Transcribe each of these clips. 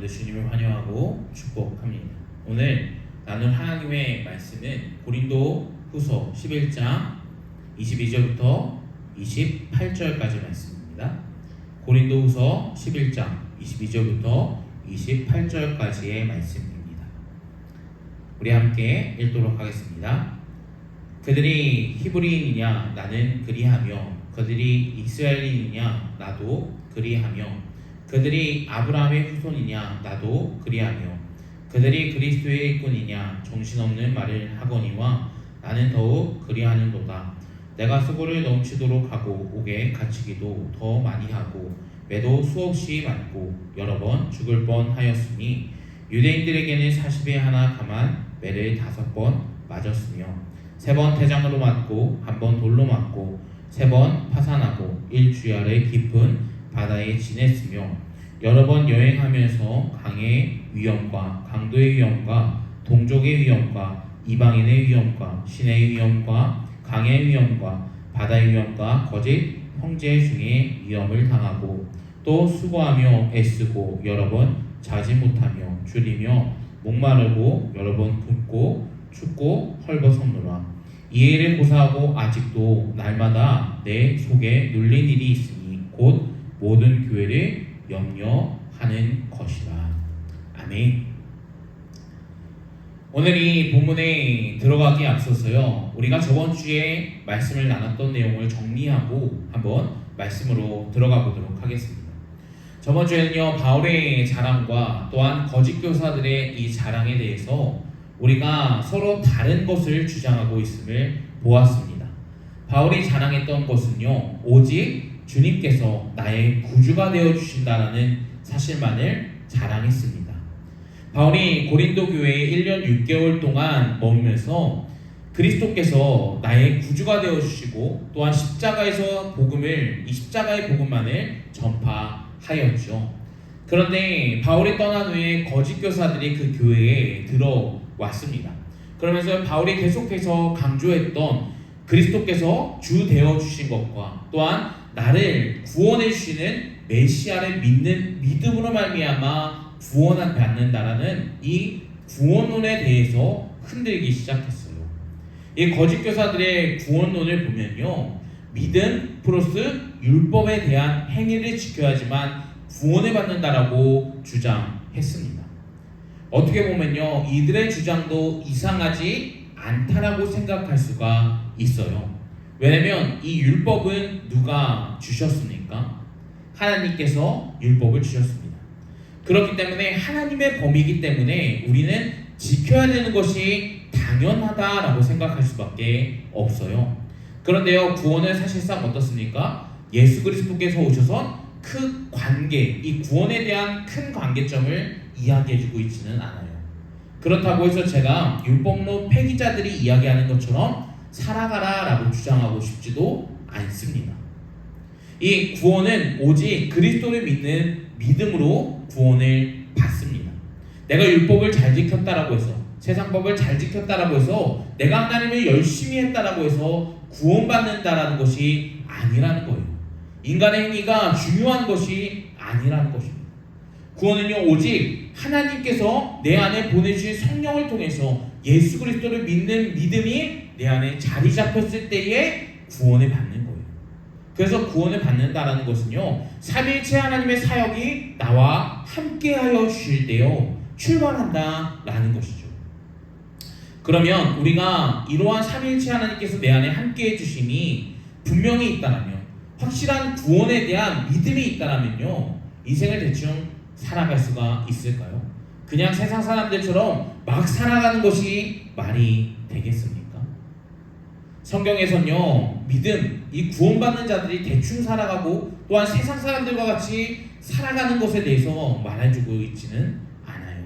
가운데 주님을 환영하고 축복합니다. 오늘 나눌 하나님의 말씀은 고린도 후서 11장 22절부터 28절까지 말씀입니다. 고린도 후서 11장 22절부터 28절까지의 말씀입니다. 우리 함께 읽도록 하겠습니다. 그들이 히브리인이냐 나는 그리하며 그들이 이스라엘인이냐 나도 그리하며 그들이 아브라함의 후손이냐 나도 그리하며 그들이 그리스도의 일꾼이냐 정신없는 말을 하거니와 나는 더욱 그리하는도다. 내가 수고를 넘치도록 하고 옥에 갇히기도 더 많이 하고 매도 수없이 맞고 여러 번 죽을 뻔하였으니 유대인들에게는 40에 하나 감한 매를 5번 맞았으며 3번 태장으로 맞고 1번 돌로 맞고 3번 파산하고 일주일에 깊은 바다에 지냈으며 여러 번 여행하면서 강의 위험과 강도의 위험과 동족의 위험과 이방인의 위험과 신의 위험과 강의 위험과 바다의 위험과 거짓 형제 중에 위험을 당하고 또 수고하며 애쓰고 여러 번 자지 못하며 줄이며 목마르고 여러 번 굶고 춥고 헐벗었노라. 이 일을 고사하고 아직도 날마다 내 속에 눌린 일이 있으니 곧 모든 교회를 염려하는 것이라. 아멘. 오늘 이 본문에 들어가기에 앞서서요, 우리가 저번 주에 말씀을 나눴던 내용을 정리하고 한번 말씀으로 들어가 보도록 하겠습니다. 저번 주에는요, 바울의 자랑과 또한 거짓 교사들의 이 자랑에 대해서 우리가 서로 다른 것을 주장하고 있음을 보았습니다. 바울이 자랑했던 것은요, 오직 주님께서 나의 구주가 되어주신다라는 사실만을 자랑했습니다. 바울이 고린도 교회에 1년 6개월 동안 머물면서 그리스도께서 나의 구주가 되어주시고 또한 십자가에서 이 십자가의 복음만을 전파하였죠. 그런데 바울이 떠난 후에 거짓 교사들이 그 교회에 들어왔습니다. 그러면서 바울이 계속해서 강조했던 그리스도께서 주 되어주신 것과 또한 나를 구원해 주시는 메시아를 믿는 믿음으로 말미암아 구원을 받는다라는 이 구원론에 대해서 흔들기 시작했어요. 이 거짓 교사들의 구원론을 보면요, 믿음 플러스 율법에 대한 행위를 지켜야지만 구원을 받는다라고 주장했습니다. 어떻게 보면요, 이들의 주장도 이상하지 않다라고 생각할 수가 있어요. 왜냐면 이 율법은 누가 주셨습니까? 하나님께서 율법을 주셨습니다. 그렇기 때문에 하나님의 법이기 때문에 우리는 지켜야 되는 것이 당연하다라고 생각할 수밖에 없어요. 그런데요, 구원은 사실상 어떻습니까? 예수 그리스도께서 오셔서 그 관계, 이 구원에 대한 큰 관계점을 이야기해주고 있지는 않아요. 그렇다고 해서 제가 율법론 폐기자들이 이야기하는 것처럼 살아가라라고 주장하고 싶지도 않습니다. 이 구원은 오직 그리스도를 믿는 믿음으로 구원을 받습니다. 내가 율법을 잘 지켰다라고 해서, 세상법을 잘 지켰다라고 해서, 내가 하나님을 열심히 했다라고 해서 구원받는다라는 것이 아니라는 거예요. 인간의 행위가 중요한 것이 아니라는 것입니다. 구원은요, 오직 하나님께서 내 안에 보내주신 성령을 통해서 예수 그리스도를 믿는 믿음이 내 안에 자리 잡혔을 때에 구원을 받는 거예요. 그래서 구원을 받는다라는 것은요, 삼위일체 하나님의 사역이 나와 함께하여 주실 때요 출발한다라는 것이죠. 그러면 우리가 이러한 삼위일체 하나님께서 내 안에 함께해 주심이 분명히 있다라면, 확실한 구원에 대한 믿음이 있다라면요, 인생을 대충 살아갈 수가 있을까요? 그냥 세상 사람들처럼 막 살아가는 것이 말이 되겠습니까? 성경에서는요, 믿음, 이 구원받는 자들이 대충 살아가고 또한 세상 사람들과 같이 살아가는 것에 대해서 말해주고 있지는 않아요.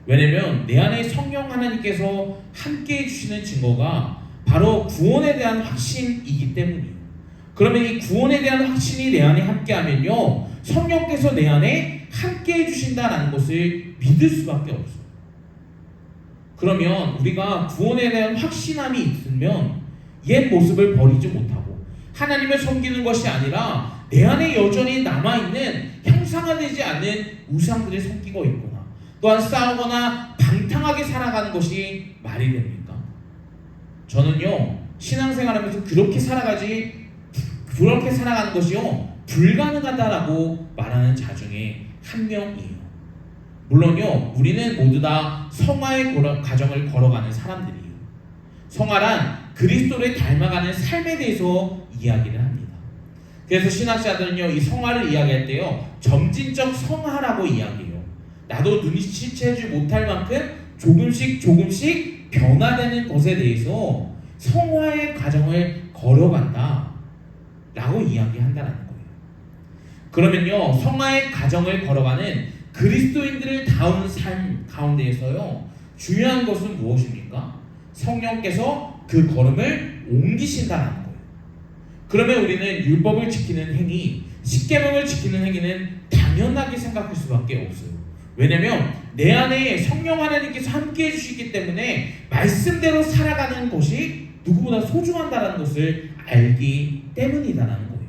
왜냐면 내 안에 성령 하나님께서 함께 해주시는 증거가 바로 구원에 대한 확신이기 때문이에요. 그러면 이 구원에 대한 확신이 내 안에 함께하면요, 성령께서 내 안에 함께 해주신다는 것을 믿을 수밖에 없어요. 그러면 우리가 구원에 대한 확신함이 있으면 옛 모습을 버리지 못하고 하나님을 섬기는 것이 아니라 내 안에 여전히 남아있는 형상화되지 않는 우상들이 섞이고 있구나. 또한 싸우거나 방탕하게 살아가는 것이 말이 됩니까? 저는요, 신앙생활하면서 그렇게 살아가는 것이요 불가능하다라고 말하는 자 중에 한 명이에요. 물론요, 우리는 모두 다 성화의 과정을 걸어가는 사람들이에요. 성화란 그리스도를 닮아가는 삶에 대해서 이야기를 합니다. 그래서 신학자들은요, 이 성화를 이야기할 때요, 점진적 성화라고 이야기해요. 나도 눈치채지 못할 만큼 조금씩 변화되는 것에 대해서 성화의 과정을 걸어간다 라고 이야기한다는 거예요. 그러면요, 성화의 과정을 걸어가는 그리스도인들을 다운 삶 가운데에서요, 중요한 것은 무엇입니까? 성령께서 그 걸음을 옮기신다는 거예요. 그러면 우리는 율법을 지키는 행위, 십계명을 지키는 행위는 당연하게 생각할 수밖에 없어요. 왜냐하면 내 안에 성령 하나님께서 함께해 주시기 때문에 말씀대로 살아가는 것이 누구보다 소중하다는 것을 알기 때문이다라는 거예요.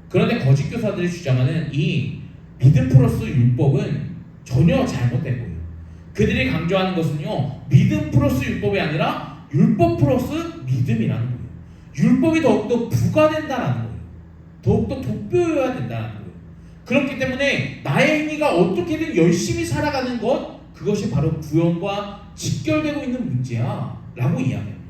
그런데 거짓 교사들이 주장하는 이 믿음 플러스 율법은 전혀 잘못된 거예요. 그들이 강조하는 것은요, 믿음 플러스 율법이 아니라 율법 플러스 믿음이라는 거예요. 율법이 더욱더 부과된다는 거예요. 더욱더 돋보여야 된다는 거예요. 그렇기 때문에 나의 행위가 어떻게든 열심히 살아가는 것, 그것이 바로 구원과 직결되고 있는 문제야 라고 이야기합니다.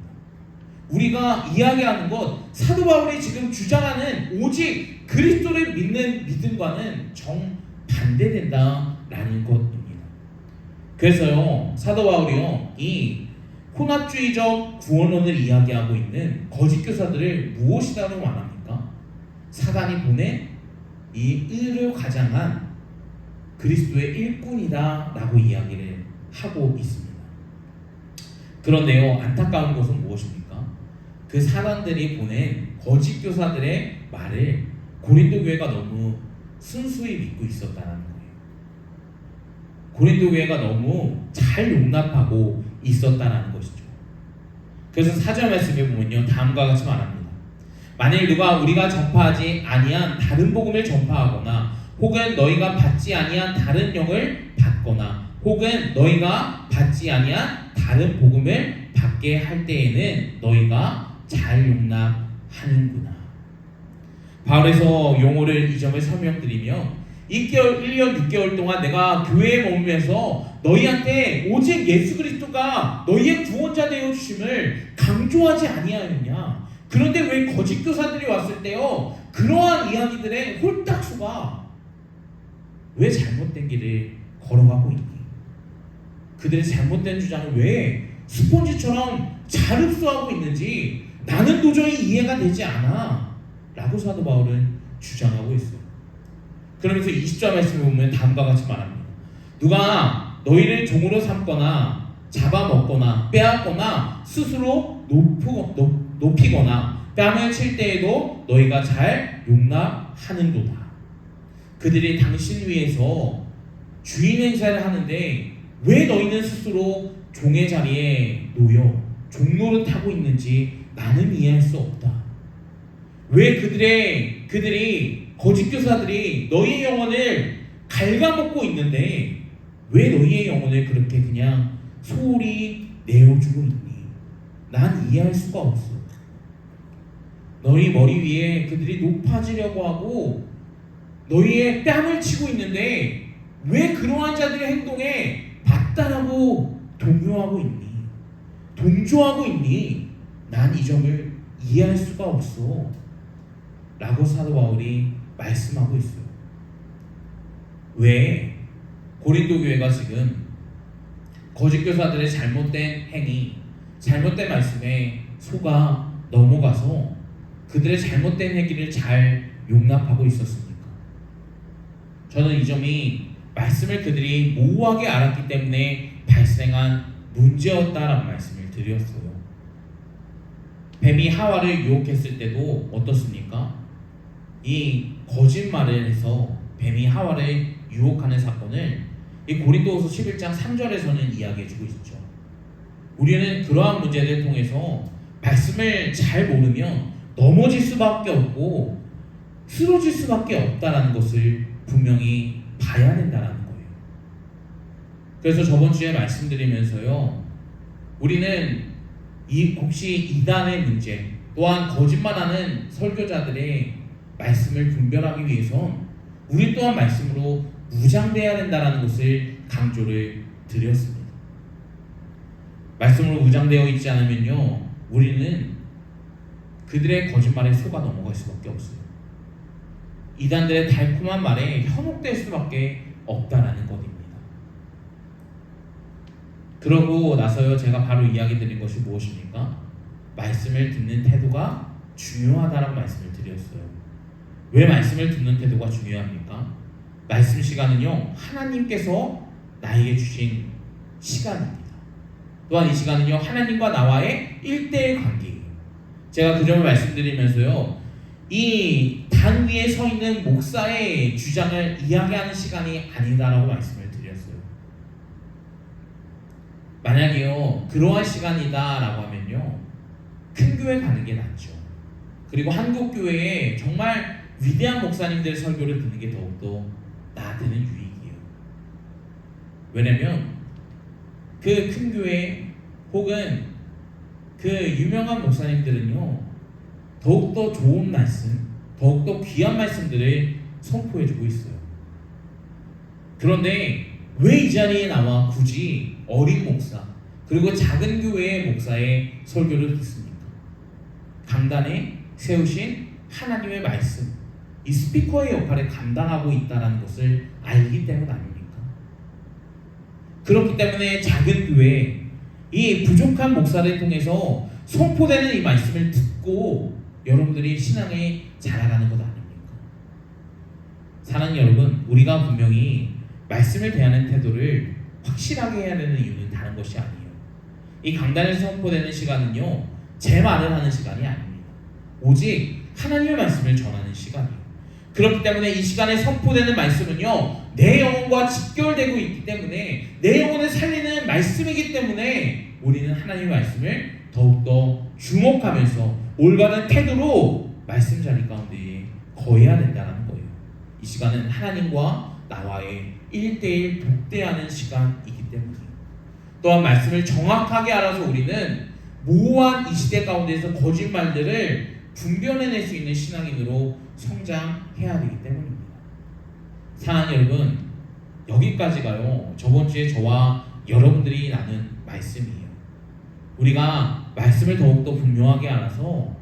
우리가 이야기하는 것, 사도 바울이 지금 주장하는 오직 그리스도를 믿는 믿음과는 정반대된다라는 것입니다. 그래서요, 사도 바울이요, 이 혼합주의적 구원론을 이야기하고 있는 거짓 교사들을 무엇이라고 말합니까? 사단이 보낸 이 의를 가장한 그리스도의 일꾼이다라고 이야기를 하고 있습니다. 그런데요, 안타까운 것은 무엇입니까? 그 사단들이 보낸 거짓 교사들의 말을 고린도 교회가 너무 순수히 믿고 있었다는 거예요. 고린도 교회가 너무 잘 용납하고 있었다는 것이죠. 그래서 4절 말씀에 보면요, 다음과 같이 말합니다. 만일 누가 우리가 전파하지 아니한 다른 복음을 전파하거나 혹은 너희가 받지 아니한 다른 영을 받거나 혹은 너희가 받지 아니한 다른 복음을 받게 할 때에는 너희가 잘 용납하는구나. 바울에서 용어를 이 점을 설명드리며 1년 6개월 동안 내가 교회에 머물면서 너희한테 오직 예수 그리스도가 너희의 구원자 되어 주심을 강조하지 아니하였냐. 그런데 왜 거짓 교사들이 왔을 때요, 그러한 이야기들의 홀딱수가 왜 잘못된 길을 걸어가고 있니? 그들의 잘못된 주장을 왜 스폰지처럼 잘 흡수하고 있는지 나는 도저히 이해가 되지 않아 라고 사도 바울은 주장하고 있어요. 그러면서 20절 말씀을 보면 다음과 같이 말합니다. 누가 너희를 종으로 삼거나 잡아먹거나 빼앗거나 스스로 높이거나 뺨을 칠 때에도 너희가 잘 용납하는도다. 그들이 당신 위해서 주인 행사를 하는데 왜 너희는 스스로 종의 자리에 놓여 종노릇하고 있는지 나는 이해할 수 없다. 왜 그들이 거짓 교사들이 너희의 영혼을 갉아먹고 있는데 왜 너희의 영혼을 그렇게 그냥 소홀히 내어주고 있니? 난 이해할 수가 없어. 너희 머리 위에 그들이 높아지려고 하고 너희의 뺨을 치고 있는데 왜 그러한 자들의 행동에 박탈하고 동요하고 있니? 동조하고 있니? 난 이 점을 이해할 수가 없어 라고 사도 바울이 말씀하고 있어요. 왜 고린도 교회가 지금 거짓 교사들의 잘못된 행위, 잘못된 말씀에 속아 넘어가서 그들의 잘못된 행위를 잘 용납하고 있었습니까? 저는 이 점이 말씀을 그들이 모호하게 알았기 때문에 발생한 문제였다라는 말씀을 드렸어요. 뱀이 하와를 유혹했을 때도 어떻습니까? 이 거짓말을 해서 뱀이 하와를 유혹하는 사건을 이 고린도후서 11장 3절에서는 이야기해주고 있죠. 우리는 그러한 문제를 통해서 말씀을 잘 모르면 넘어질 수밖에 없고 쓰러질 수밖에 없다라는 것을 분명히 봐야 된다라는 거예요. 그래서 저번 주에 말씀드리면서요, 우리는 혹시 이단의 문제 또한 거짓말하는 설교자들의 말씀을 분별하기 위해선 우리 또한 말씀으로 무장돼야 된다는 것을 강조를 드렸습니다. 말씀으로 무장되어 있지 않으면요, 우리는 그들의 거짓말에 속아 넘어갈 수밖에 없어요. 이단들의 달콤한 말에 현혹될 수밖에 없다라는 것입니다. 그러고 나서요, 제가 바로 이야기 드린 것이 무엇입니까? 말씀을 듣는 태도가 중요하다라고 말씀을 드렸어요. 왜 말씀을 듣는 태도가 중요합니까? 말씀 시간은요, 하나님께서 나에게 주신 시간입니다. 또한 이 시간은요, 하나님과 나와의 1대1 관계예요. 제가 그 점을 말씀드리면서요, 이 단 위에 서 있는 목사의 주장을 이야기하는 시간이 아니다라고 말씀을 드렸어요. 만약에요, 그러한 시간이다라고 하면요, 큰 교회 가는 게 낫죠. 그리고 한국 교회에 정말 위대한 목사님들의 설교를 듣는 게 더욱더 나한테는 유익이에요. 왜냐면 그 큰 교회 혹은 그 유명한 목사님들은요, 더욱더 좋은 말씀, 더욱더 귀한 말씀들을 선포해주고 있어요. 그런데 왜 이 자리에 나와 굳이 어린 목사 그리고 작은 교회의 목사의 설교를 듣습니까? 강단에 세우신 하나님의 말씀, 이 스피커의 역할을 감당하고 있다는 것을 알기 때문 아닙니까? 그렇기 때문에 작은 교회, 이 부족한 목사를 통해서 선포되는 이 말씀을 듣고 여러분들이 신앙에 자라가는 것 아닙니까? 사랑하는 여러분, 우리가 분명히 말씀을 대하는 태도를 확실하게 해야 되는 이유는 다른 것이 아니에요. 이 강단에서 선포되는 시간은요, 제 말을 하는 시간이 아닙니다. 오직 하나님의 말씀을 전하는 시간이에요. 그렇기 때문에 이 시간에 선포되는 말씀은요, 내 영혼과 직결되고 있기 때문에, 내 영혼을 살리는 말씀이기 때문에 우리는 하나님의 말씀을 더욱더 주목하면서 올바른 태도로 말씀 자리 가운데 거해야 된다는 거예요. 이 시간은 하나님과 나와의 1대1 독대하는 시간이기 때문이에요. 또한 말씀을 정확하게 알아서 우리는 모호한 이 시대 가운데서 거짓말들을 분별해낼 수 있는 신앙인으로 성장해야 되기 때문입니다. 사랑하는 여러분, 여기까지가요, 저번 주에 저와 여러분들이 나눈 말씀이에요. 우리가 말씀을 더욱더 분명하게 알아서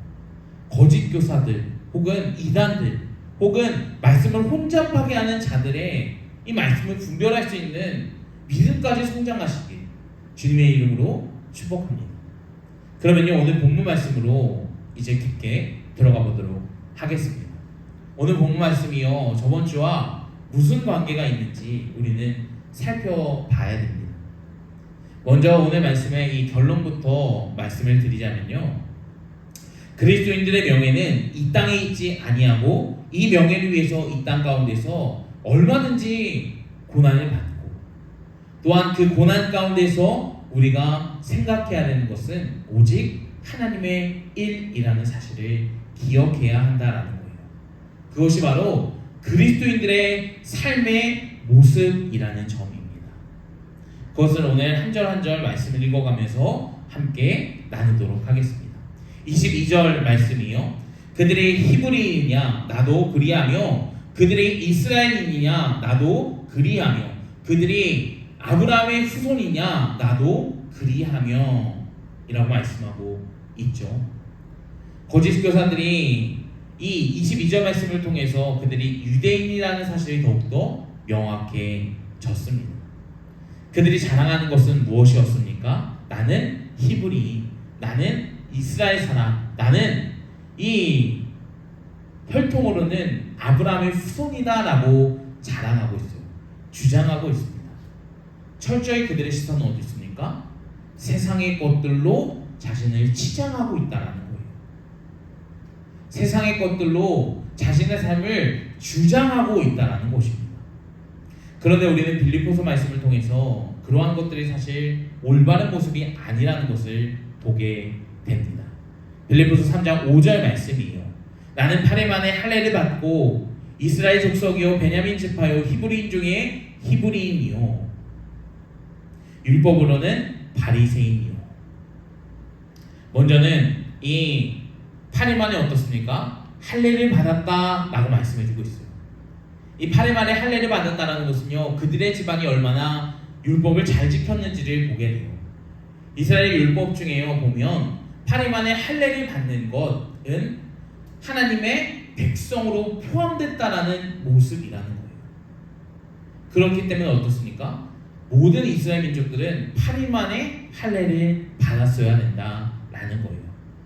거짓 교사들 혹은 이단들 혹은 말씀을 혼잡하게 하는 자들의 이 말씀을 분별할 수 있는 믿음까지 성장하시길 주님의 이름으로 축복합니다. 그러면요, 오늘 본문 말씀으로 이제 깊게 들어가 보도록 하겠습니다. 오늘 본문 말씀이요, 저번 주와 무슨 관계가 있는지 우리는 살펴봐야 됩니다. 먼저 오늘 말씀의 이 결론부터 말씀을 드리자면요, 그리스도인들의 명예는 이 땅에 있지 아니하고 이 명예를 위해서 이 땅 가운데서 얼마든지 고난을 받고, 또한 그 고난 가운데서 우리가 생각해야 되는 것은 오직 하나님의 일이라는 사실을 기억해야 한다라는 거예요. 그것이 바로 그리스도인들의 삶의 모습이라는 점입니다. 그것을 오늘 한 절 한 절 말씀을 읽어가면서 함께 나누도록 하겠습니다. 22절 말씀이요, 그들이 히브리인이냐 나도 그리하며 그들이 이스라엘인이냐 나도 그리하며 그들이 아브라함의 후손이냐 나도 그리하며 이라고 말씀하고 있죠. 거짓 교사들이 이 22절 말씀을 통해서 그들이 유대인이라는 사실이 더욱더 명확해졌습니다. 그들이 자랑하는 것은 무엇이었습니까? 나는 히브리인, 나는 이스라엘 사람, 나는 이 혈통으로는 아브라함의 후손이다 라고 자랑하고 있어요. 주장하고 있습니다. 철저히 그들의 시선은 어디 있습니까? 세상의 것들로 자신을 치장하고 있다는 거예요. 세상의 것들로 자신의 삶을 주장하고 있다는 것입니다. 그런데 우리는 빌립보서 말씀을 통해서 그러한 것들이 사실 올바른 모습이 아니라는 것을 보게 됩니다. 빌립보서 3장 5절 말씀이에요. 나는 8일 만에 할례를 받고 이스라엘 족속이요 베냐민 지파요 히브리인 중에 히브리인이요 율법으로는 바리새인이요. 먼저는 이 8일 만에 어떻습니까? 할례를 받았다라고 말씀해주고 있어요. 이 8일 만에 할례를 받았다라는 것은요 그들의 집안이 얼마나 율법을 잘 지켰는지를 보게 돼요. 이스라엘 율법 중에요 보면 8일 만에 할례를 받는 것은 하나님의 백성으로 포함됐다라는 모습이라는 거예요. 그렇기 때문에 어떻습니까? 모든 이스라엘 민족들은 8일 만에 할례를 받았어야 된다라는 거예요.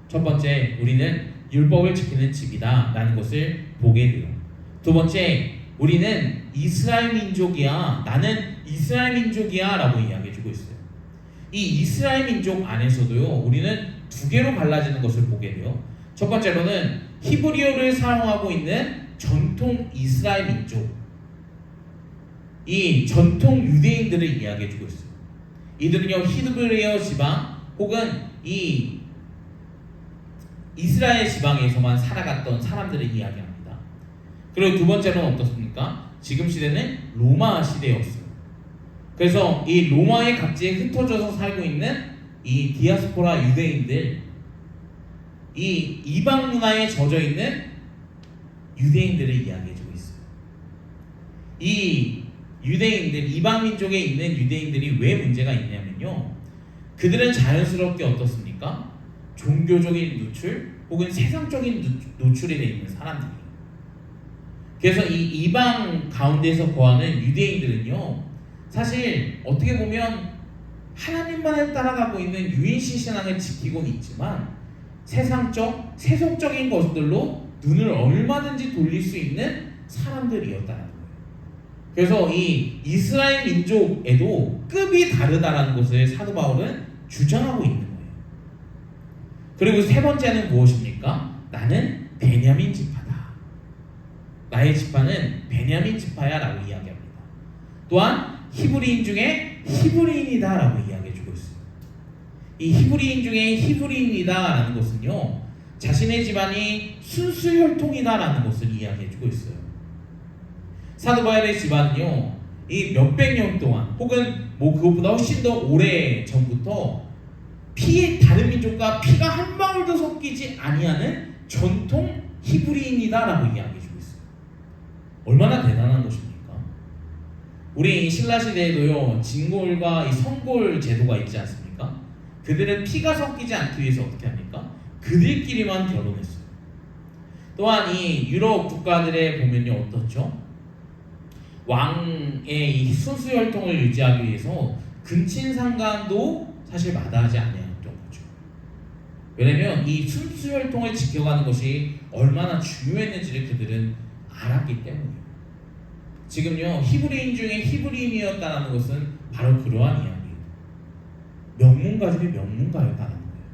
첫 번째, 우리는 율법을 지키는 집이다 라는 것을 보게 돼요. 두 번째, 우리는 이스라엘 민족이야, 나는 이스라엘 민족이야 라고 이야기해주고 있어요. 이 이스라엘 민족 안에서도요 우리는 두 개로 갈라지는 것을 보게 돼요. 첫 번째로는 히브리어를 사용하고 있는 전통 이스라엘 민족, 이 전통 유대인들을 이야기해주고 있어요. 이들은요 히브리어 지방 혹은 이 이스라엘 지방에서만 살아갔던 사람들을 이야기합니다. 그리고 두 번째로는 어떻습니까? 지금 시대는 로마 시대였어요. 그래서 이 로마의 각지에 흩어져서 살고 있는 이 디아스포라 유대인들, 이 이방 문화에 젖어 있는 유대인들을 이야기해주고 있어요. 이 유대인들, 이방 민족에 있는 유대인들이 왜 문제가 있냐면요, 그들은 자연스럽게 어떻습니까? 종교적인 노출 혹은 세상적인 노출이 되어 있는 사람들이에요. 그래서 이 이방 가운데서 거하는 유대인들은요 사실 어떻게 보면 하나님만을 따라가고 있는 유일신 신앙을 지키고는 있지만 세상적, 세속적인 것들로 눈을 얼마든지 돌릴 수 있는 사람들이었다는 거예요. 그래서 이 이스라엘 민족에도 급이 다르다라는 것을 사도 바울은 주장하고 있는 거예요. 그리고 세 번째는 무엇입니까? 나는 베냐민 지파다. 나의 지파는 베냐민 지파야 라고 이야기합니다. 또한 히브리인 중에 히브리인이다 라고 이야기해주고 있어요. 이 히브리인 중에 히브리인이다 라는 것은요 자신의 집안이 순수혈통이다 라는 것을 이야기해주고 있어요. 사도 바울의 집안은요 이 몇백 년 동안 혹은 뭐 그것보다 훨씬 더 오래 전부터 다른 민족과 피가 한 방울도 섞이지 아니하는 전통 히브리인이다 라고 이야기해주고 있어요. 얼마나 대단한 것입니까? 우리 신라 시대에도요 진골과 이 성골 제도가 있지 않습니까? 그들은 피가 섞이지 않기 위해서 어떻게 합니까? 그들끼리만 결혼했어요. 또한 이 유럽 국가들에 보면요 어떻죠? 왕의 이 순수혈통을 유지하기 위해서 근친상간도 사실 마다하지 아니했던 거죠. 왜냐면 이 순수혈통을 지켜가는 것이 얼마나 중요했는지를 그들은 알았기 때문이에요. 지금요 히브리인 중에 히브리인이었다는 것은 바로 그러한 이야기예요. 명문가중에 명문가였다는 거예요.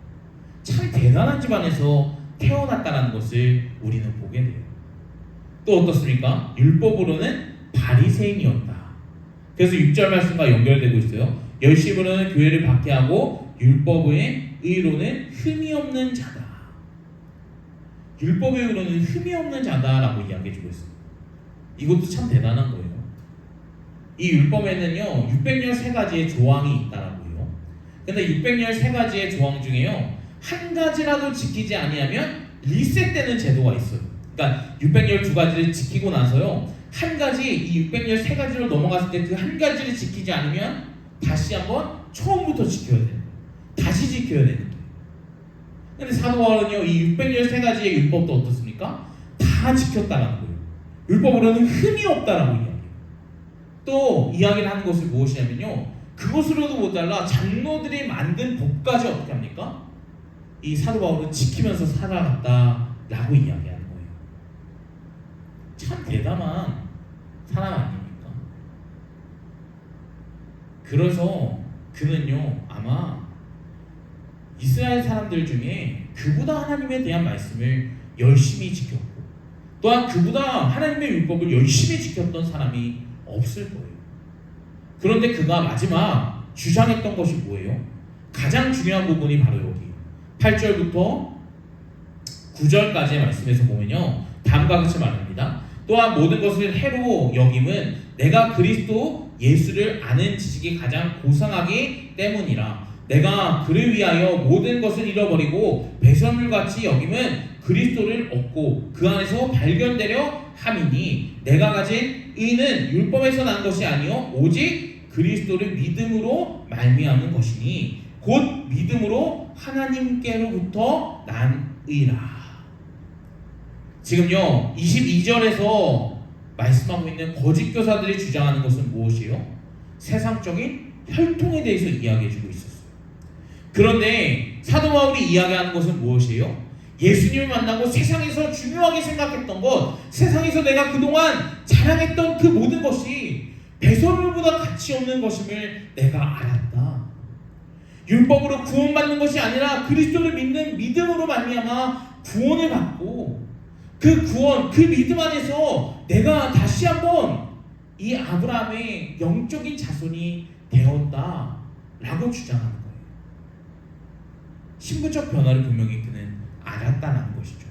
참 대단한 집안에서 태어났다는 것을 우리는 보게 돼요. 또 어떻습니까? 율법으로는 바리새인이었다. 그래서 6절 말씀과 연결되고 있어요. 열심으로는 교회를 박해하고 율법의 의로는 흠이 없는 자다. 율법의 의로는 흠이 없는 자다라고 이야기해주고 있습니다. 이것도 참 대단한 거예요. 이 율법에는요 613가지의 조항이 있다라고요. 근데 613가지의 조항 중에요 한 가지라도 지키지 아니하면 리셋되는 제도가 있어요. 그러니까 612가지를 지키고 나서요 한 가지, 이 613가지로 넘어갔을 때 그 한 가지를 지키지 않으면 다시 한번 처음부터 지켜야 되는 거예요. 다시 지켜야 되는 거예요. 근데 사도 바울은요 이 613가지의 율법도 어떻습니까? 다 지켰다라는 거예요. 율법으로는 흠이 없다라고 이야기해요. 또 이야기를 하는 것이 무엇이냐면요 그것으로도 모자라 장로들이 만든 법까지 어떻게 합니까? 이 사도 바울은 지키면서 살아갔다라고 이야기하는 거예요. 참 대담한 사람 아닙니까? 그래서 그는요 아마 이스라엘 사람들 중에 그보다 하나님에 대한 말씀을 열심히 지켰고 또한 그보다 하나님의 율법을 열심히 지켰던 사람이 없을 거예요. 그런데 그가 마지막 주장했던 것이 뭐예요? 가장 중요한 부분이 바로 여기 8절부터 9절까지의 말씀에서 보면요, 다음과 같이 말합니다. 또한 모든 것을 해로 여김은 내가 그리스도 예수를 아는 지식이 가장 고상하기 때문이라. 내가 그를 위하여 모든 것을 잃어버리고 배설물같이 여김은 그리스도를 얻고 그 안에서 발견되려 함이니 내가 가진 의는 율법에서 난 것이 아니요 오직 그리스도를 믿음으로 말미암는 것이니 곧 믿음으로 하나님께로부터 난 의라. 지금요 22절에서 말씀하고 있는 거짓 교사들이 주장하는 것은 무엇이에요? 세상적인 혈통에 대해서 이야기해주고 있었어요. 그런데 사도 바울이 이야기하는 것은 무엇이에요? 예수님을 만나고 세상에서 중요하게 생각했던 것, 세상에서 내가 그동안 자랑했던 그 모든 것이 배설물보다 가치 없는 것임을 내가 알았다. 율법으로 구원받는 것이 아니라 그리스도를 믿는 믿음으로 말미암아 구원을 받고 그 구원, 그 믿음 안에서 내가 다시 한번 이 아브라함의 영적인 자손이 되었다라고 주장하는 거예요. 신분적 변화를 분명히 그는 알았다는 것이죠.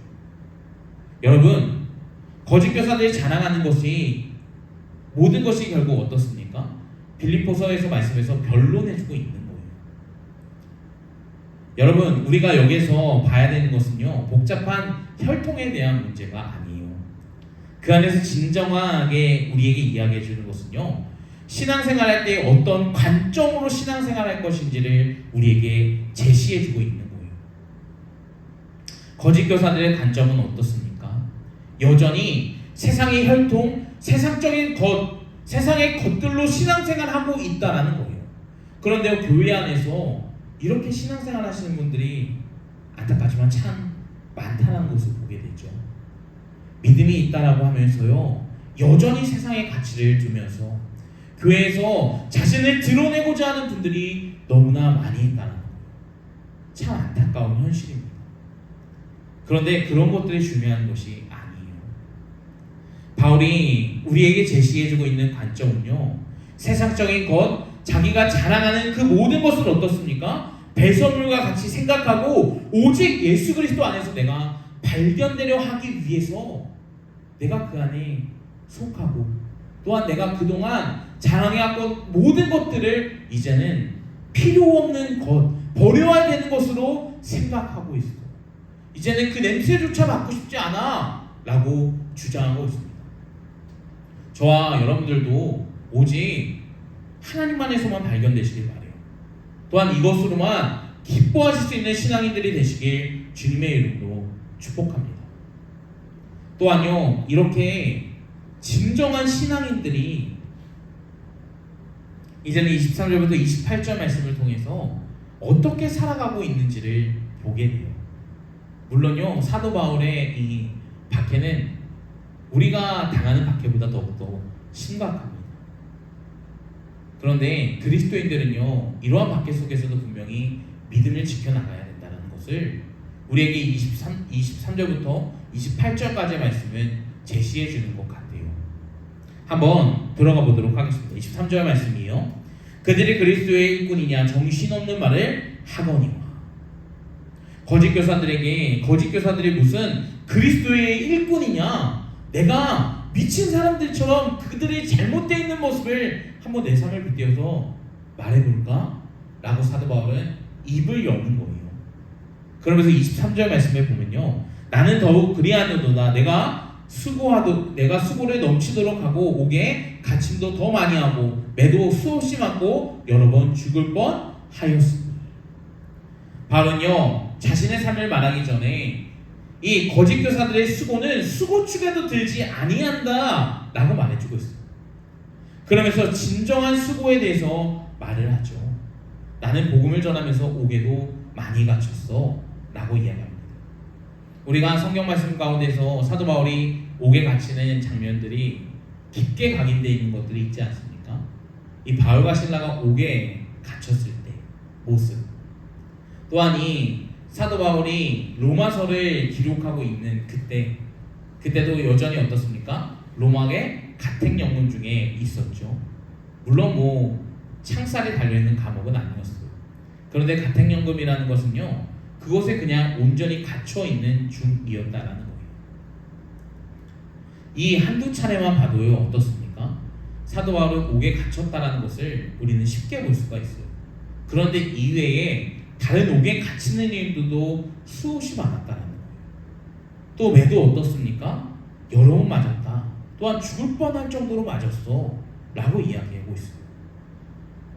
여러분, 거짓 교사들이 자랑하는 것이 모든 것이 결국 어떻습니까? 빌립보서에서 말씀해서 변론해주고 있는 거예요. 여러분, 우리가 여기서 봐야 되는 것은요, 복잡한 혈통에 대한 문제가 아니에요. 그 안에서 진정하게 우리에게 이야기해 주는 것은요, 신앙생활할 때 어떤 관점으로 신앙생활할 것인지를 우리에게 제시해 주고 있는 거예요. 거짓 교사들의 관점은 어떻습니까? 여전히 세상의 혈통, 세상적인 것, 세상의 것들로 신앙생활하고 있다라는 거예요. 그런데 교회 안에서 이렇게 신앙생활 하시는 분들이 안타깝지만 참 많다는 것을 보게 되죠. 믿음이 있다라고 하면서요, 여전히 세상의 가치를 두면서 교회에서 자신을 드러내고자 하는 분들이 너무나 많이 있다는 거예요. 참 안타까운 현실입니다. 그런데 그런 것들이 중요한 것이 아니에요. 바울이 우리에게 제시해주고 있는 관점은요, 세상적인 것, 자기가 자랑하는 그 모든 것을 어떻습니까? 배설물과 같이 생각하고 오직 예수 그리스도 안에서 내가 발견되려 하기 위해서 내가 그 안에 속하고 또한 내가 그동안 자랑해왔던 모든 것들을 이제는 필요 없는 것, 버려야 되는 것으로 생각하고 있어. 이제는 그 냄새조차 맡고 싶지 않아 라고 주장하고 있습니다. 저와 여러분들도 오직 하나님 안에서만 발견되시길 바라요. 또한 이것으로만 기뻐하실 수 있는 신앙인들이 되시길 주님의 이름으로 축복합니다. 또한요, 이렇게 진정한 신앙인들이 이제는 23절부터 28절 말씀을 통해서 어떻게 살아가고 있는지를 보게 돼요. 물론요, 사도 바울의 이 박해는 우리가 당하는 박해보다 더욱더 심각합니다. 그런데 그리스도인들은요, 이러한 박해 속에서도 분명히 믿음을 지켜나가야 된다는 것을 우리에게 23절부터 28절까지의 말씀은 제시해 주는 것 같아요. 한번 들어가 보도록 하겠습니다. 23절 말씀이요, 그들이 그리스도의 일꾼이냐 정신없는 말을 하거니와. 거짓 교사들이 무슨 그리스도의 일꾼이냐, 내가 미친 사람들처럼 그들이 잘못되어 있는 모습을 한번 내 삶을 빗대어서 말해볼까? 라고 사도 바울은 입을 여는 거예요. 그러면서 23절 말씀에 보면요, 나는 더욱 그리하노도다. 내가 수고를 넘치도록 하고 옥에 갇힘도 더 많이 하고 매도 수없이 맞고 여러 번 죽을 뻔 하였습니다. 바울은요, 자신의 삶을 말하기 전에 이 거짓 교사들의 수고는 수고축에도 들지 아니한다 라고 말해주고 있어요. 그러면서 진정한 수고에 대해서 말을 하죠. 나는 복음을 전하면서 옥에도 많이 갇혔어 라고 이야기합니다. 우리가 성경 말씀 가운데서 사도 바울이 옥에 갇히는 장면들이 깊게 각인되어 있는 것들이 있지 않습니까? 이 바울과 실라가 옥에 갇혔을 때 모습, 또한 이 사도 바울이 로마서를 기록하고 있는 그때도 여전히 어떻습니까? 로마의 가택연금 중에 있었죠. 물론 창살이 달려있는 감옥은 아니었어요. 그런데 가택연금이라는 것은요, 그것에 그냥 온전히 갇혀 있는 중이었다라는 거예요. 이 한두 차례만 봐도요 어떻습니까? 사도 바울은 옥에 갇혔다라는 것을 우리는 쉽게 볼 수가 있어요. 그런데 이외에 다른 옥에 갇히는 일들도 수없이 많았다라는 거예요. 또 매도 어떻습니까? 여러 번 맞았다. 또한 죽을 뻔할 정도로 맞았어 라고 이야기하고 있어요.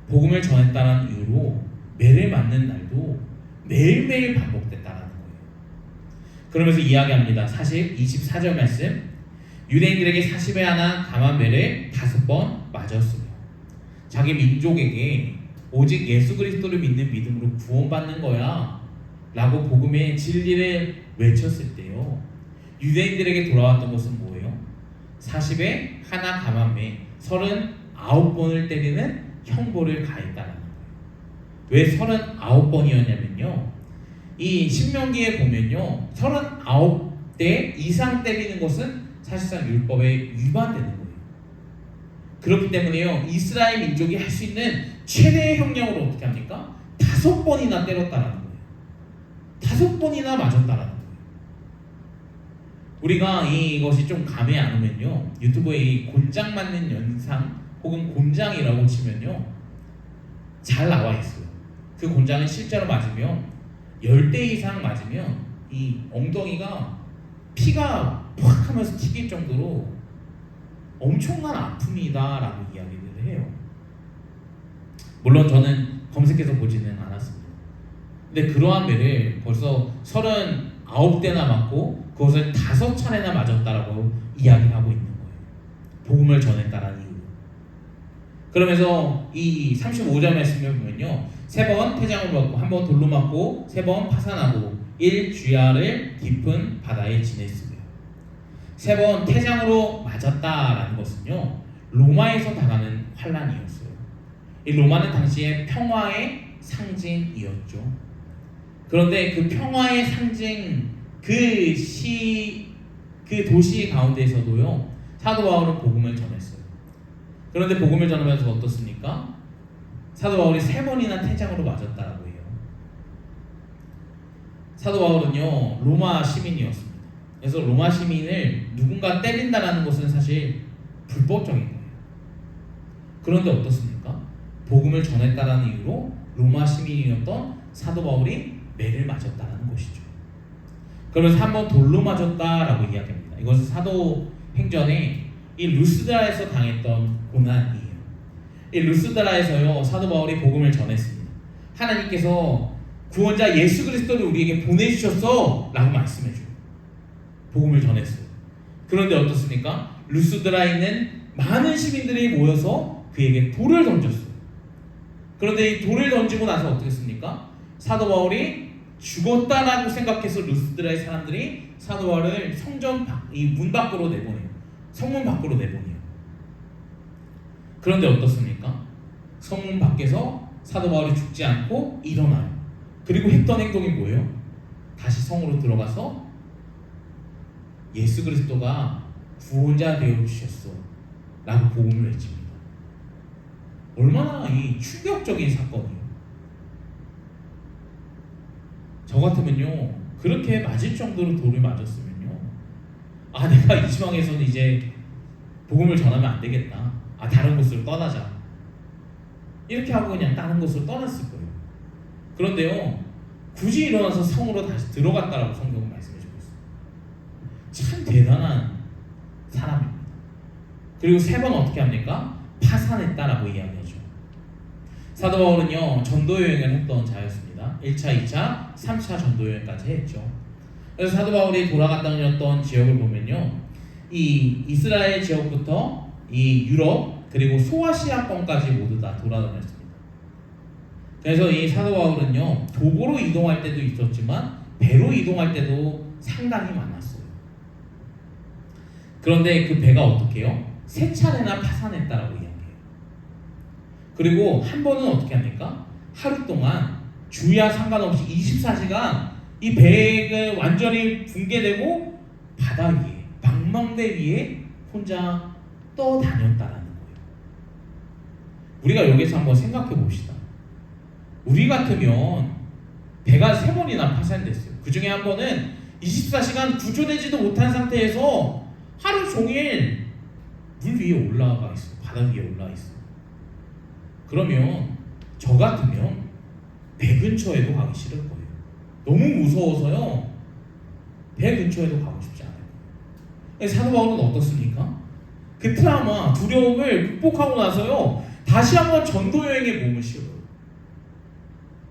복음을 전했다는 이유로 매를 맞는 날도 매일매일 반복됐다라는 거예요. 그러면서 이야기합니다. 24절 말씀, 유대인들에게 40에 하나 감한 매를 5번 맞았으며 자기 민족에게 오직 예수 그리스도를 믿는 믿음으로 구원받는 거야 라고 복음의 진리를 외쳤을 때요, 유대인들에게 돌아왔던 것은 뭐예요? 40에 하나 감한 매 39번을 때리는 형벌을 가했다는 거예요. 왜 39번이었냐면요, 이 신명기에 보면요 39대 이상 때리는 것은 사실상 율법에 위반되는 거예요. 그렇기 때문에요, 이스라엘 민족이 할 수 있는 최대의 형량으로 어떻게 합니까? 5번이나 때렸다라는 거예요. 5번이나 맞았다라는 거예요. 우리가 이것이 좀 감이 안 오면요, 유튜브에 이 곤장 맞는 영상 혹은 곤장이라고 치면요 잘 나와 있어요. 그 곤장은 실제로 맞으면 10대 이상 맞으면 이 엉덩이가 피가 팍 하면서 튀길 정도로 엄청난 아픔이다라고 이야기를 해요. 물론 저는 검색해서 보지는 않았습니다. 근데 그러한 매를 벌써 39대나 맞고 그것을 5차례나 맞았다라고 이야기를 하고 있는 거예요. 복음을 전했다라는 이유로. 그러면서 이 35절 말씀을 보면요, 3번 태장으로 맞고 1번 돌로 맞고 3번 파산하고 1주야를 깊은 바다에 지냈으며. 3번 태장으로 맞았다라는 것은요 로마에서 당하는 환란이었어요. 이 로마는 당시에 평화의 상징이었죠. 그런데 그 평화의 상징 그 도시 가운데에서도요 사도 바울은 복음을 전했어요. 그런데 복음을 전하면서 어떻습니까? 사도 바울이 3번이나 태장으로 맞았다라고 해요. 사도 바울은요 로마 시민이었습니다. 그래서 로마 시민을 누군가 때린다라는 것은 사실 불법적인 거예요. 그런데 어떻습니까? 복음을 전했다라는 이유로 로마 시민이었던 사도 바울이 매를 맞았다라는 것이죠. 그러면서 1번 돌로 맞았다라고 이야기합니다. 이것은 사도행전에 이 루스드라에서 당했던 고난이에요. 이 루스드라에서요 사도 바울이 복음을 전했습니다. 하나님께서 구원자 예수 그리스도를 우리에게 보내주셨어 라고 말씀해줘요. 복음을 전했어요. 그런데 어떻습니까? 루스드라에 있는 많은 시민들이 모여서 그에게 돌을 던졌어요. 그런데 이 돌을 던지고 나서 어떻게 했습니까? 사도 바울이 죽었다라고 생각해서 루스드라의 사람들이 사도 바울을 이 문 밖으로 내보내요. 성문 밖으로 내보내요. 그런데 어떻습니까? 성문 밖에서 사도 바울이 죽지 않고 일어나요. 그리고 했던 행동이 뭐예요? 다시 성으로 들어가서 예수 그리스도가 구원자 되어 주셨어 라고 복음을 외칩니다. 얼마나 이 충격적인 사건이에요. 저 같으면요 그렇게 맞을 정도로 돌을 맞았으면요, 아 내가 이 지방에서는 이제 복음을 전하면 안 되겠다, 아 다른 곳으로 떠나자, 이렇게 하고 그냥 다른 곳으로 떠났을 거예요. 그런데요 굳이 일어나서 성으로 다시 들어갔다라고 성경은 말씀해주고 있어요. 참 대단한 사람입니다. 그리고 3번 어떻게 합니까? 파산했다라고 이야기하죠. 사도 바울은요 전도 여행을 했던 자였습니다. 1차, 2차, 3차 전도 여행까지 했죠. 그래서 사도 바울이 돌아갔던 지역을 보면요, 이 이스라엘 지역부터 이 유럽 그리고 소아시아권까지 모두 다 돌아다녔습니다. 그래서 이 사도 바울은요 도보로 이동할 때도 있었지만 배로 이동할 때도 상당히 많았어요. 그런데 그 배가 어떻게 해요? 3차례나 파산했다라고 이야기해요. 그리고 한 번은 어떻게 합니까? 하루 동안 주야 상관없이 24시간 이 배가 완전히 붕괴되고 바다 위에 망망대 위에 혼자 떠다녔다라는 거예요. 우리가 여기서 한번 생각해 봅시다. 우리 같으면 배가 3번이나 파산됐어요. 그 중에 한 번은 24시간 구조되지도 못한 상태에서 하루 종일 물 위에 올라가 있어요. 바다 위에 올라가 있어요. 그러면 저 같으면 배 근처에도 가기 싫을 거예요. 너무 무서워서요. 배 근처에도 가고 싶지 않아요. 사도 바울은 어떻습니까? 그 트라우마, 두려움을 극복하고 나서요, 다시 한번 전도 여행에 몸을 씌워요.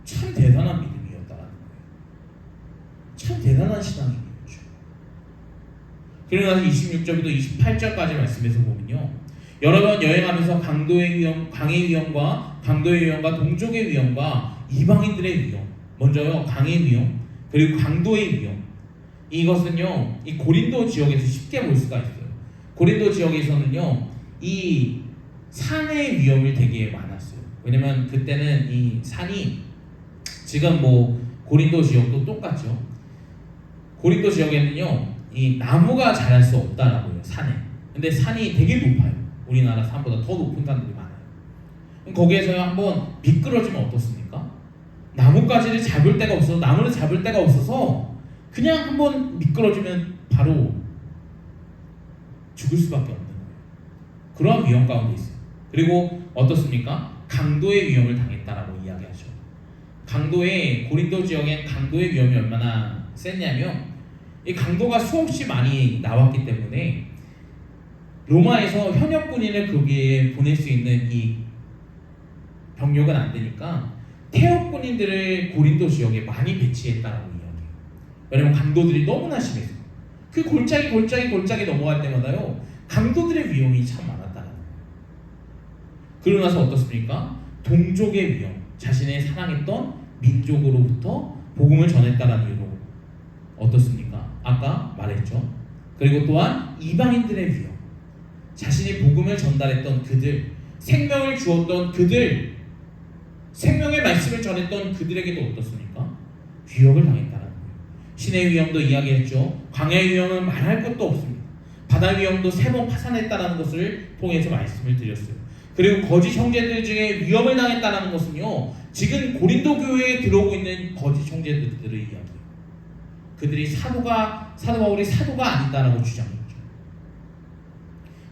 참 대단한 믿음이었다라는 거예요. 참 대단한 신앙이었죠. 그리고 나서 26절부터 28절까지 말씀에서 보면요, 여러 번 여행하면서 강의 위험과 강도의 위험과 동족의 위험과 이방인들의 위험, 먼저요 강의 위험 그리고 강도의 위험, 이것은요 이 고린도 지역에서 쉽게 볼 수가 있어요. 고린도 지역에서는요 이 산의 위험을 되게 많았어요. 왜냐면 그때는 이 산이 지금 뭐 고린도 지역도 똑같죠. 고린도 지역에는요 이 나무가 자랄 수 없다라고요, 산에. 근데 산이 되게 높아요. 우리나라 산보다 더 높은 산들이 많아요. 거기에서 한번 미끄러지면 어떻습니까? 나뭇가지를 잡을 데가 없어서, 나무를 잡을 데가 없어서 그냥 한번 미끄러지면 바로 죽을 수밖에 없는 거예요. 그러한 위험 가운데 있어요. 그리고 어떻습니까? 강도의 위험을 당했다라고 이야기하죠. 강도의, 고린도 지역엔 강도의 위험이 얼마나 셌냐면, 이 강도가 수없이 많이 나왔기 때문에 로마에서 현역 군인을 거기에 보낼 수 있는 이 병력은 안 되니까 태역 군인들을 고린도 지역에 많이 배치했다라고 이야기해요. 왜냐면 강도들이 너무나 심해서 그 골짜기 넘어갈 때마다요 강도들의 위험이 참 많았다는 거예요. 그러고 나서 어떻습니까? 동족의 위험, 자신의 사랑했던 민족으로부터 복음을 전했다는 이유로 어떻습니까? 아까 말했죠. 그리고 또한 이방인들의 위험, 자신이 복음을 전달했던 그들, 생명을 주었던 그들, 생명의 말씀을 전했던 그들에게도 어떻습니까? 위협을 당했다는 거예요. 신의 위험도 이야기했죠. 광야의 위험은 말할 것도 없습니다. 바다 위험도 3번 파산했다는 것을 통해서 말씀을 드렸어요. 그리고 거짓 형제들 중에 위험을 당했다는 것은요, 지금 고린도 교회에 들어오고 있는 거짓 형제들의 이야기예요. 그들이 사도 바울이 사도가 아니다라고 주장했죠.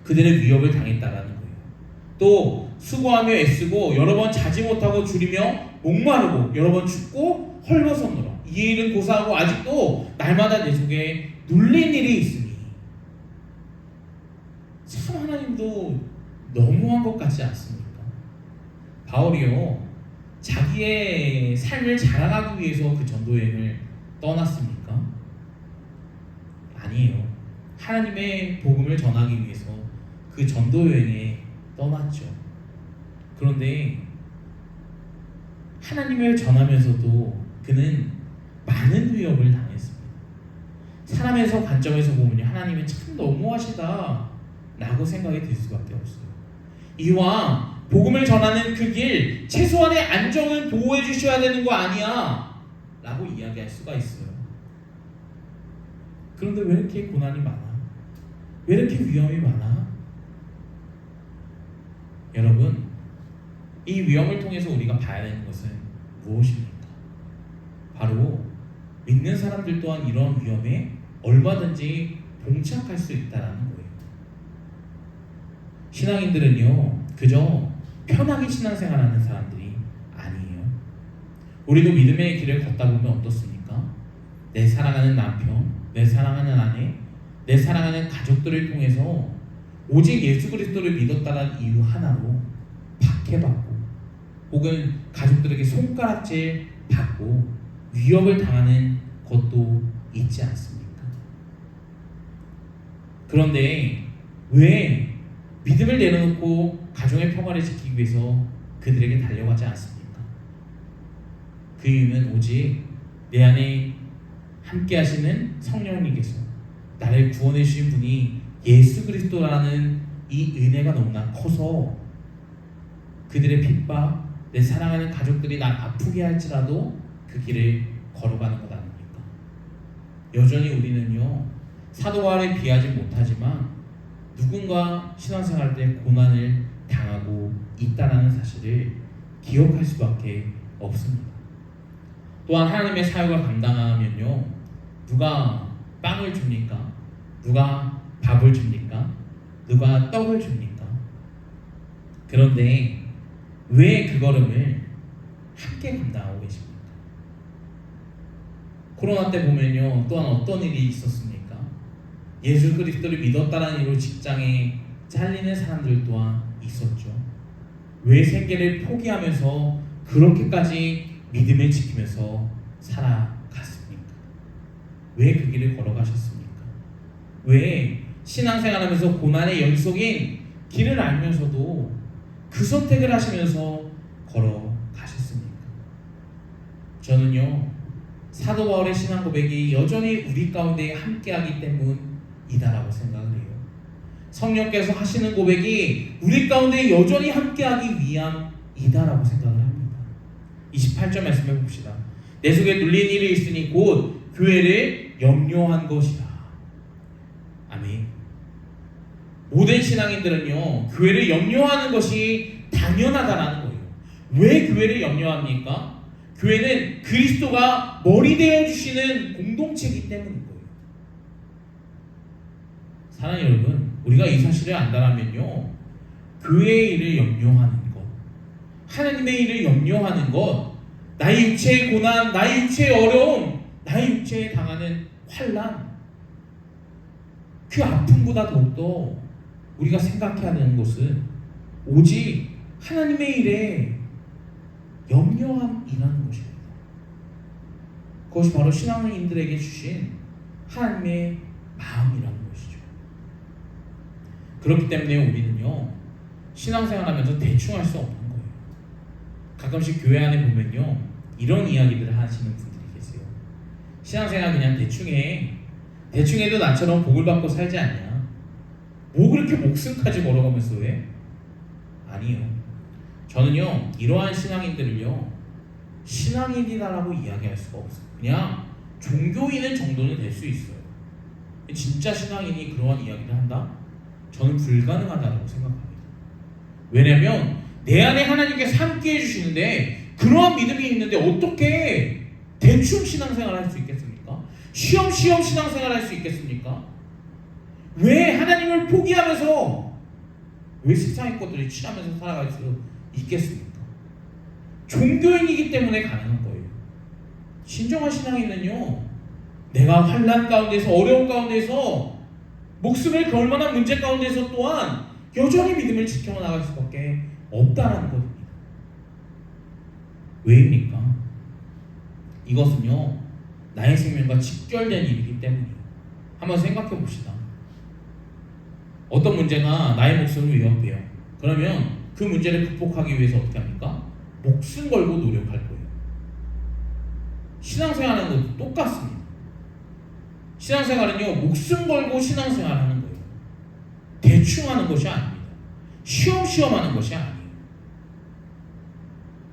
그들의 위협을 당했다라는 거예요. 또 수고하며 애쓰고 여러 번 자지 못하고 줄이며 목마르고 여러 번 춥고 헐벗었노라. 이 일은 고사하고 아직도 날마다 내 속에 눌린 일이 있으니. 참 하나님도 너무한 것 같지 않습니까? 바울이요 자기의 삶을 자랑하기 위해서 그 전도여행을 떠났습니까? 아니에요. 하나님의 복음을 전하기 위해서 그 전도여행에 떠났죠. 그런데 하나님을 전하면서도 그는 많은 위협을 당했습니다. 사람의 관점에서 보면 하나님은 참 너무하시다 라고 생각이 들 수밖에 없어요. 이왕 복음을 전하는 그 길 최소한의 안정을 보호해 주셔야 되는 거 아니야 라고 이야기할 수가 있어요. 그런데 왜 이렇게 고난이 많아? 왜 이렇게 위험이 많아? 여러분, 이 위험을 통해서 우리가 봐야 되는 것은 무엇입니까? 바로 믿는 사람들 또한 이런 위험에 얼마든지 봉착할 수 있다는 거예요. 신앙인들은요 그저 편하게 신앙생활하는 사람들이 아니에요. 우리도 믿음의 길을 걷다 보면 어떻습니까? 내 사랑하는 남편, 내 사랑하는 아내, 내 사랑하는 가족들을 통해서 오직 예수 그리스도를 믿었다는 이유 하나로 박해받고 혹은 가족들에게 손가락질 받고 위협을 당하는 것도 있지 않습니까? 그런데 왜 믿음을 내려놓고 가정의 평화를 지키기 위해서 그들에게 달려가지 않습니까? 그 이유는 오직 내 안에 함께 하시는 성령님께서 나를 구원해 주신 분이 예수 그리스도라는 이 은혜가 너무나 커서 그들의 핍박, 내 사랑하는 가족들이 날 아프게 할지라도 그 길을 걸어가는 것 아닙니까? 여전히 우리는요 사도 바울에 비하지 못하지만 누군가 신앙생활 때 고난을 당하고 있다는 사실을 기억할 수밖에 없습니다. 또한 하나님의 사역을 감당하면요, 누가 빵을 줍니까? 누가 밥을 줍니까? 누가 떡을 줍니까? 그런데 왜 그 걸음을 함께 감당하고 계십니까? 코로나 때 보면요, 또한 어떤 일이 있었습니까? 예수 그리스도를 믿었다는 이유로 직장에 잘리는 사람들 또한 있었죠. 왜 생계를 포기하면서 그렇게까지 믿음을 지키면서 살아갔습니까? 왜 그 길을 걸어가셨습니까? 왜 신앙생활하면서 고난의 연속인 길을 알면서도 그 선택을 하시면서 걸어가셨습니까? 저는요, 사도 바울의 신앙 고백이 여전히 우리 가운데 함께하기 때문이다라고 생각을 해요. 성령께서 하시는 고백이 우리 가운데 여전히 함께하기 위함이다라고 생각을 합니다. 28절 말씀해 봅시다. 내 속에 눌린 일이 있으니 곧 교회를 염려한 것이라. 아멘. 모든 신앙인들은요, 교회를 염려하는 것이 당연하다라는 거예요. 왜 교회를 염려합니까? 교회는 그리스도가 머리 되어주시는 공동체이기 때문인 거예요. 사랑하는 여러분, 우리가 이 사실을 안다면요, 교회의 일을 염려하는 것, 하나님의 일을 염려하는 것, 나의 육체의 고난, 나의 육체의 어려움, 나의 육체에 당하는 환난, 그 아픔보다 더욱더 우리가 생각해야 되는 것은 오직 하나님의 일에 염려함이라는 것입니다. 그것이 바로 신앙인들에게 주신 하나님의 마음이라는 것이죠. 그렇기 때문에 우리는요, 신앙생활하면서 대충 할 수 없는 거예요. 가끔씩 교회 안에 보면요, 이런 이야기들을 하시는 분들이 계세요. 신앙생활 그냥 대충 해. 대충 해도 나처럼 복을 받고 살지 않냐? 뭐 그렇게 목숨까지 걸어가면서 해? 아니요. 저는요, 이러한 신앙인들을요, 신앙인이다라고 이야기할 수가 없어요. 그냥 종교인은 정도는 될 수 있어요. 진짜 신앙인이 그러한 이야기를 한다? 저는 불가능하다고 생각합니다. 왜냐하면 내 안에 하나님께서 함께 해주시는데, 그러한 믿음이 있는데 어떻게 대충 신앙생활을 할 수 있겠습니까? 쉬엄쉬엄 신앙생활을 할 수 있겠습니까? 왜 하나님을 포기하면서 왜 세상의 것들을 취하면서 살아갈 수 있겠습니까? 종교인이기 때문에 가능한 거예요. 진정한 신앙인은요, 내가 환난 가운데서, 어려운 가운데서, 목숨을 걸 만한 문제 가운데서 또한 여전히 믿음을 지켜나갈 수밖에 없다는 겁니다. 왜입니까? 이것은요, 나의 생명과 직결된 일이기 때문이에요. 한번 생각해 봅시다. 어떤 문제가 나의 목숨을 위협해요. 그러면 그 문제를 극복하기 위해서 어떻게 합니까? 목숨 걸고 노력할 거예요. 신앙생활하는 것도 똑같습니다. 신앙생활은요, 목숨 걸고 신앙생활하는 거예요. 대충 하는 것이 아닙니다. 쉬엄쉬엄 하는 것이 아니에요.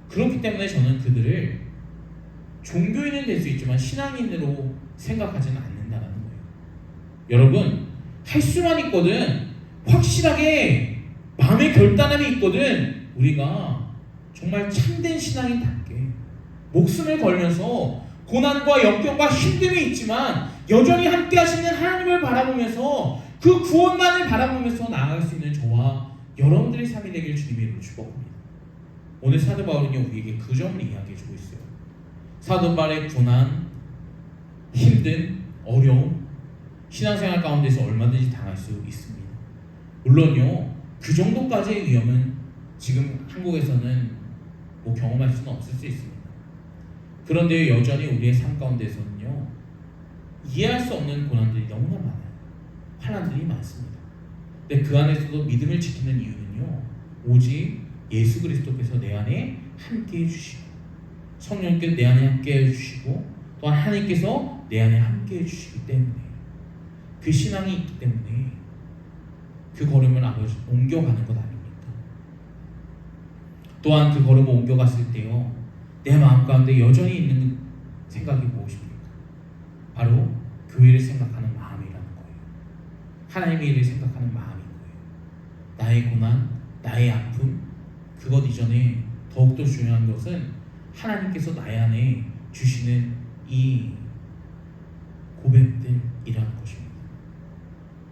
그렇기 때문에 저는 그들을 종교인은 될 수 있지만 신앙인으로 생각하지는 않는다는 거예요. 여러분, 할 수만 있거든, 확실하게 마음의 결단함이 있거든, 우리가 정말 참된 신앙인답게 목숨을 걸면서 고난과 역경과 힘듦이 있지만 여전히 함께 하시는 하나님을 바라보면서 그 구원만을 바라보면서 나아갈 수 있는 저와 여러분들의 삶이 되길 주님의 이름으로 축복합니다. 오늘 사도 바울은요, 우리에게 그 점을 이야기해주고 있어요. 사도 바울의 고난, 힘든, 어려움, 신앙생활 가운데서 얼마든지 당할 수 있습니다. 물론요, 그 정도까지의 위험은 지금 한국에서는 뭐 경험할 수는 없을 수 있습니다. 그런데 여전히 우리의 삶 가운데서는요, 이해할 수 없는 고난들이 너무나 많아요. 환난들이 많습니다. 근데 그 안에서도 믿음을 지키는 이유는요, 오직 예수 그리스도께서 내 안에 함께 해주시고, 성령께서 내 안에 함께 해주시고, 또한 하나님께서 내 안에 함께 해주시기 때문에, 그 신앙이 있기 때문에 그 걸음을 아버지 옮겨가는 것 아닙니까? 또한 그 걸음을 옮겨갔을 때요, 내 마음 가운데 여전히 있는 생각이 무엇입니까? 바로 교회를 생각하는 마음이라는 거예요. 하나님의 일을 생각하는 마음인 거예요. 나의 고난, 나의 아픔, 그것 이전에 더욱더 중요한 것은 하나님께서 나의 안에 주시는 이 고백들이라는 것입니다.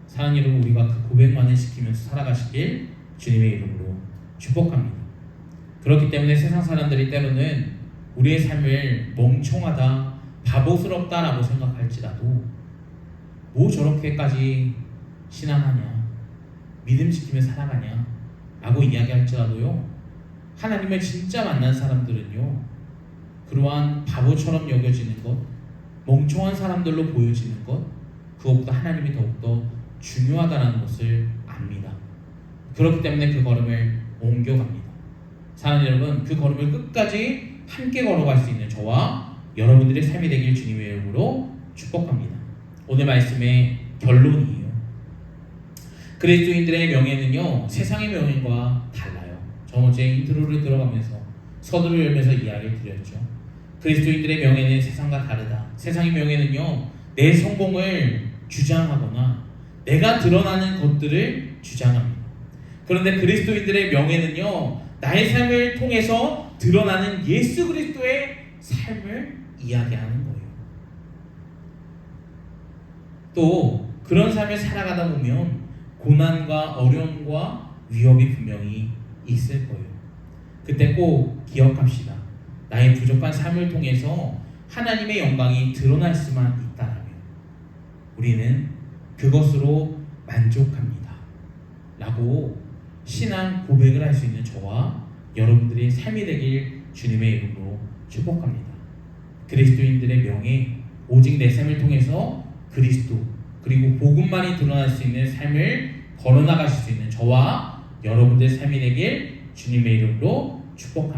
사랑하는 여러분, 우리가 그 고백만을 시키면서 살아가시길 주님의 이름으로 축복합니다. 그렇기 때문에 세상 사람들이 때로는 우리의 삶을 멍청하다, 바보스럽다라고 생각할지라도 뭐 저렇게까지 신앙하냐, 믿음 지키며 살아가냐 라고 이야기할지라도요, 하나님을 진짜 만난 사람들은요, 그러한 바보처럼 여겨지는 것, 멍청한 사람들로 보여지는 것, 그것보다 하나님이 더욱더 중요하다는 것을 압니다. 그렇기 때문에 그 걸음을 옮겨갑니다. 사랑하는 여러분, 그 걸음을 끝까지 함께 걸어갈 수 있는 저와 여러분들의 삶이 되길 주님의 이름으로 축복합니다. 오늘 말씀의 결론이에요. 그리스도인들의 명예는요, 세상의 명예과 달라요. 저번주에 인트로를 들어가면서 서두를 열면서 이야기를 드렸죠. 그리스도인들의 명예는 세상과 다르다. 세상의 명예는요, 내 성공을 주장하거나 내가 드러나는 것들을 주장합니다. 그런데 그리스도인들의 명예는요, 나의 삶을 통해서 드러나는 예수 그리스도의 삶을 이야기하는 거예요. 또 그런 삶을 살아가다 보면 고난과 어려움과 위협이 분명히 있을 거예요. 그때 꼭 기억합시다. 나의 부족한 삶을 통해서 하나님의 영광이 드러날 수만 있다면 우리는 그것으로 만족합니다 라고 신앙 고백을 할 수 있는 저와 여러분들의 삶이 되길 주님의 이름으로 축복합니다. 그리스도인들의 명예, 오직 내 삶을 통해서 그리스도 그리고 복음만이 드러날 수 있는 삶을 걸어나가실 수 있는 저와 여러분들의 삶이 되길 주님의 이름으로 축복합니다.